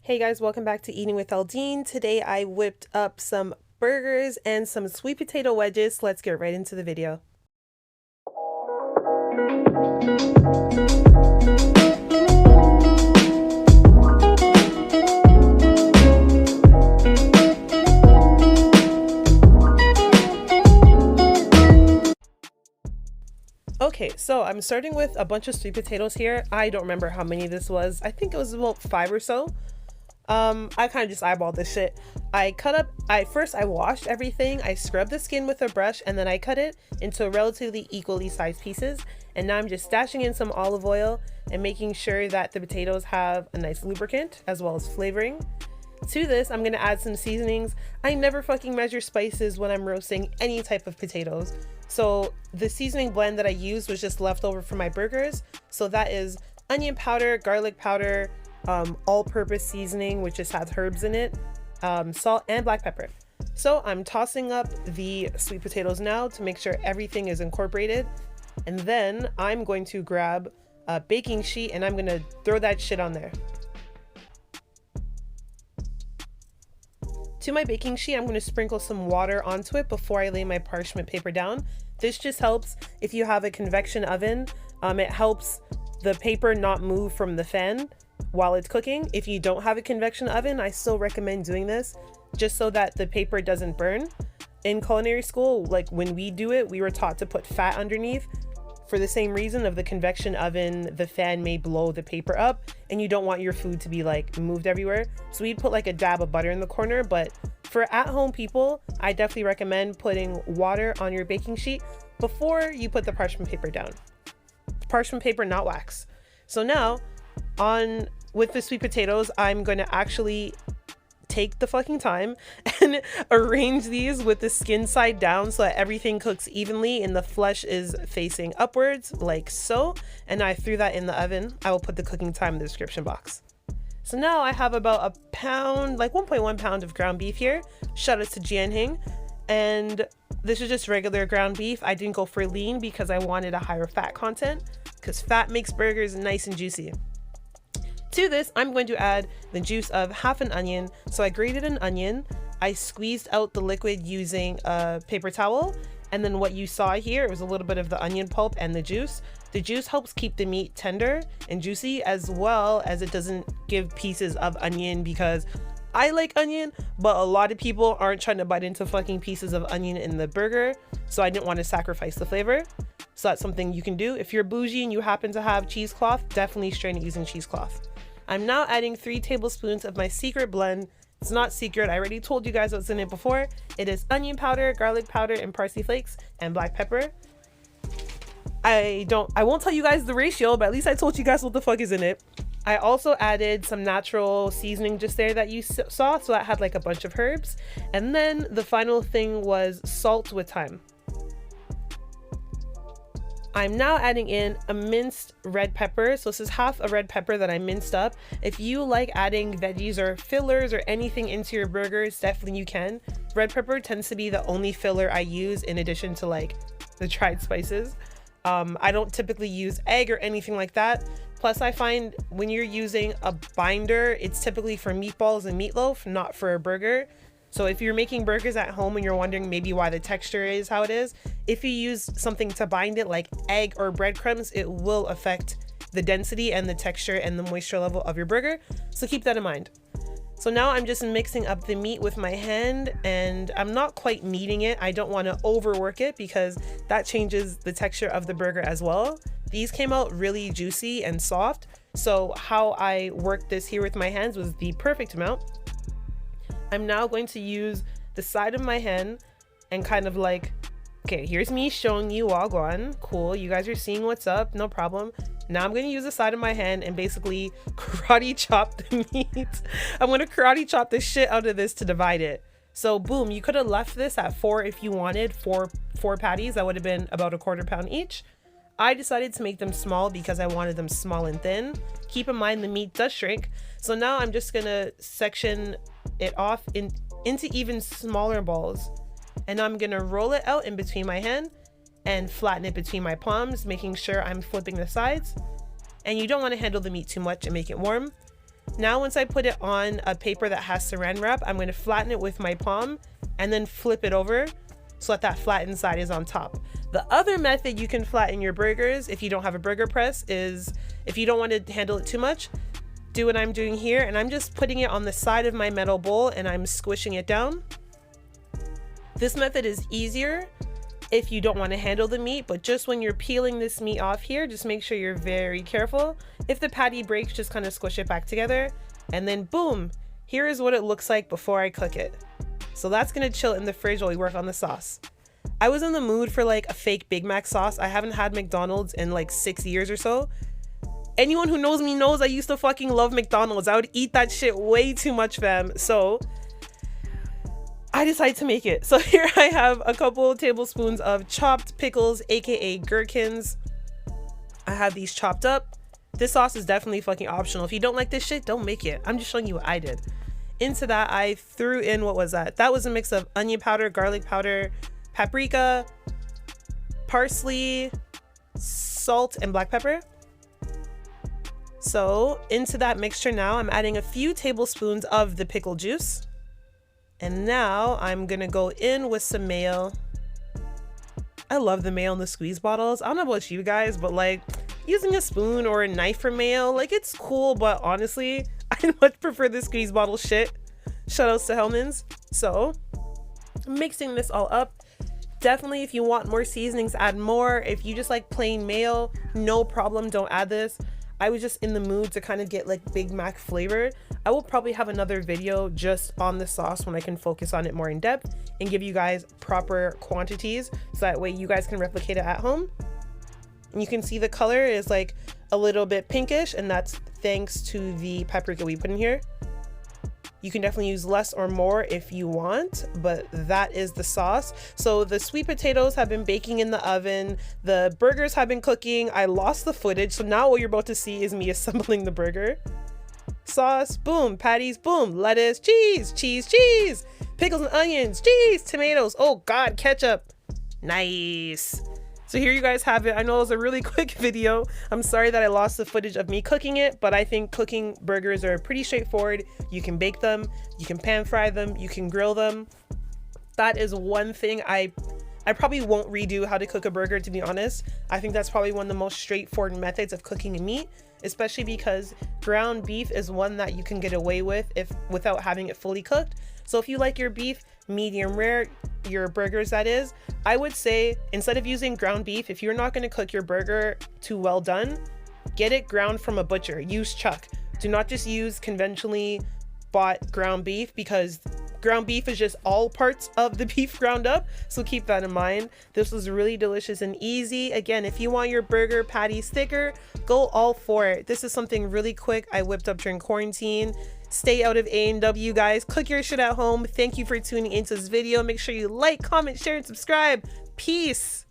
Hey guys, welcome back to Eating with Aldene. Today I whipped up some burgers and some sweet potato wedges. So let's get right into the video. Okay, so I'm starting with a bunch of sweet potatoes here. I don't remember how many this was. I think it was about 5 or so. I kind of just eyeballed this shit. I washed everything. I scrubbed the skin with a brush and then I cut it into relatively equally sized pieces. And now I'm just stashing in some olive oil and making sure that the potatoes have a nice lubricant as well as flavoring. To this, I'm gonna add some seasonings. I never fucking measure spices when I'm roasting any type of potatoes. So the seasoning blend that I used was just left over from my burgers. So that is onion powder, garlic powder, all-purpose seasoning, which just has herbs in it, salt and black pepper. So I'm tossing up the sweet potatoes now to make sure everything is incorporated. And then I'm going to grab a baking sheet and I'm gonna throw that shit on there. To my baking sheet, I'm going to sprinkle some water onto it before I lay my parchment paper down. This just helps if you have a convection oven. It helps the paper not move from the fan while it's cooking. If you don't have a convection oven, I still recommend doing this just so that the paper doesn't burn. In culinary school, like when we do it, we were taught to put fat underneath. For the same reason of the convection oven, the fan may blow the paper up and you don't want your food to be like moved everywhere. So we'd put like a dab of butter in the corner, but for at-home people, I definitely recommend putting water on your baking sheet before you put the parchment paper down. Parchment paper, not wax. So now with the sweet potatoes, I'm going to actually take the fucking time and arrange these with the skin side down so that everything cooks evenly and the flesh is facing upwards like so. And I threw that in the oven. I will put the cooking time in the description box. So now I have about a pound, like 1.1 pound of ground beef here. Shout out to Jianhing. And this is just regular ground beef. I didn't go for lean because I wanted a higher fat content because fat makes burgers nice and juicy. To this, I'm going to add the juice of half an onion. So I grated an onion. I squeezed out the liquid using a paper towel. And then what you saw here was a little bit of the onion pulp and the juice. The juice helps keep the meat tender and juicy, as well as it doesn't give pieces of onion, because I like onion, but a lot of people aren't trying to bite into fucking pieces of onion in the burger. So I didn't want to sacrifice the flavor. So that's something you can do. If you're bougie and you happen to have cheesecloth, definitely strain it using cheesecloth. I'm now adding 3 tablespoons of my secret blend. It's not secret, I already told you guys what's in it before. It is onion powder, garlic powder, and parsley flakes, and black pepper. I won't tell you guys the ratio, but at least I told you guys what the fuck is in it. I also added some natural seasoning just there that you saw, so that had like a bunch of herbs. And then the final thing was salt with thyme. I'm now adding in a minced red pepper. So this is half a red pepper that I minced up. If you like adding veggies or fillers or anything into your burgers, definitely you can. Red pepper tends to be the only filler I use in addition to like the dried spices. I don't typically use egg or anything like that. Plus I find when you're using a binder, it's typically for meatballs and meatloaf, not for a burger. So if you're making burgers at home and you're wondering maybe why the texture is how it is, if you use something to bind it like egg or breadcrumbs, it will affect the density and the texture and the moisture level of your burger. So keep that in mind. So now I'm just mixing up the meat with my hand and I'm not quite kneading it. I don't want to overwork it because that changes the texture of the burger as well. These came out really juicy and soft. So how I worked this here with my hands was the perfect amount. I'm now going to use the side of my hand and kind of like, okay, here's me showing you wagwan. Cool, you guys are seeing what's up, no problem. Now I'm going to use the side of my hand and basically karate chop the meat. I'm going to karate chop the shit out of this to divide it. So boom, you could have left this at 4 if you wanted, four patties. That would have been about a quarter pound each. I decided to make them small because I wanted them small and thin. Keep in mind the meat does shrink. So now I'm just gonna section it off into even smaller balls. And I'm gonna roll it out in between my hand and flatten it between my palms, making sure I'm flipping the sides. And you don't want to handle the meat too much and make it warm. Now once I put it on a paper that has saran wrap, I'm going to flatten it with my palm and then flip it over so that flattened side is on top. The other method you can flatten your burgers if you don't have a burger press is, if you don't want to handle it too much, do what I'm doing here, and I'm just putting it on the side of my metal bowl and I'm squishing it down. This method is easier if you don't want to handle the meat, but just when you're peeling this meat off here, just make sure you're very careful. If the patty breaks, just kind of squish it back together, and then boom, here is what it looks like before I cook it. So that's gonna chill in the fridge while we work on the sauce. I was in the mood for like a fake Big Mac sauce. I haven't had McDonald's in like 6 years or so. Anyone who knows me knows I used to fucking love McDonald's. I would eat that shit way too much, fam. So I decided to make it. So here I have a couple tablespoons of chopped pickles, aka gherkins. I have these chopped up. This sauce is definitely fucking optional. If you don't like this shit, don't make it. I'm just showing you what I did. Into that, I threw in, what was that? That was a mix of onion powder, garlic powder, paprika, parsley, salt, and black pepper. So into that mixture now, I'm adding a few tablespoons of the pickle juice. And now I'm gonna go in with some mayo. I love the mayo in the squeeze bottles. I don't know about you guys, but like using a spoon or a knife for mayo, like it's cool, but honestly, I much prefer the squeeze bottle shit. Shout outs to Hellman's. So mixing this all up. Definitely if you want more seasonings, add more. If you just like plain mayo, no problem, don't add this. I was just in the mood to kind of get like Big Mac flavor. I will probably have another video just on the sauce when I can focus on it more in depth and give you guys proper quantities so that way you guys can replicate it at home. And you can see the color is like a little bit pinkish, and that's thanks to the paprika we put in here. You can definitely use less or more if you want, but that is the sauce. So the sweet potatoes have been baking in the oven. The burgers have been cooking. I lost the footage, so now what you're about to see is me assembling the burger. Sauce, boom, patties, boom, lettuce, cheese, cheese, cheese, pickles and onions, cheese, tomatoes, oh God, ketchup. Nice. So here you guys have it. I know it was a really quick video. I'm sorry that I lost the footage of me cooking it, but I think cooking burgers are pretty straightforward. You can bake them, you can pan fry them, you can grill them. That is one thing I probably won't redo how to cook a burger, to be honest. I think that's probably one of the most straightforward methods of cooking a meat, especially because ground beef is one that you can get away with without having it fully cooked. So if you like your beef medium rare, your burgers that is, I would say instead of using ground beef, if you're not going to cook your burger too well done, get it ground from a butcher. Use chuck. Do not just use conventionally bought ground beef, because ground beef is just all parts of the beef ground up, so keep that in mind. This was really delicious and easy. Again, if you want your burger patties thicker, go all for it. This is something really quick I whipped up during quarantine. Stay out of A&W, guys. Cook your shit at home. Thank you for tuning into this video. Make sure you like, comment, share, and subscribe. Peace.